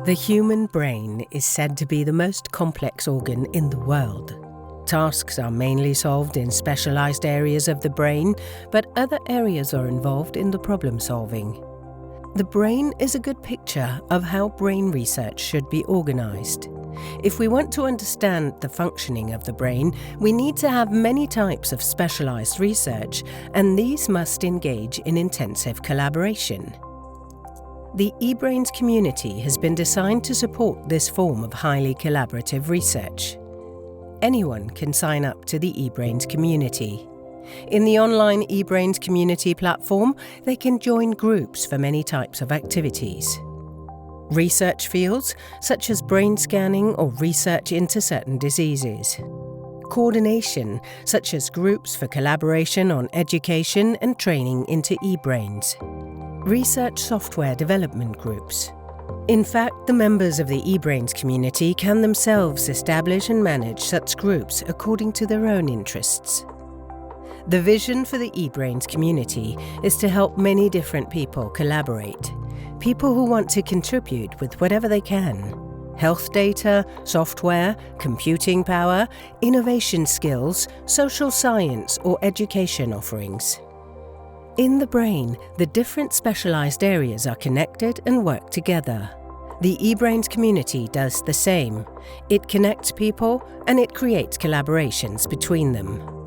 The human brain is said to be the most complex organ in the world. Tasks are mainly solved in specialized areas of the brain, but other areas are involved in the problem solving. The brain is a good picture of how brain research should be organized. If we want to understand the functioning of the brain, we need to have many types of specialized research, and these must engage in intensive collaboration. The EBRAINS community has been designed to support this form of highly collaborative research. Anyone can sign up to the EBRAINS community. In the online EBRAINS community platform, they can join groups for many types of activities. Research fields, such as brain scanning or research into certain diseases. Coordination, such as groups for collaboration on education and training into eBrains. Research software development groups. In fact, the members of the eBrains community can themselves establish and manage such groups according to their own interests. The vision for the eBrains community is to help many different people collaborate. People who want to contribute with whatever they can. Health data, software, computing power, innovation skills, social science or education offerings. In the brain, the different specialized areas are connected and work together. The eBrains community does the same. It connects people and it creates collaborations between them.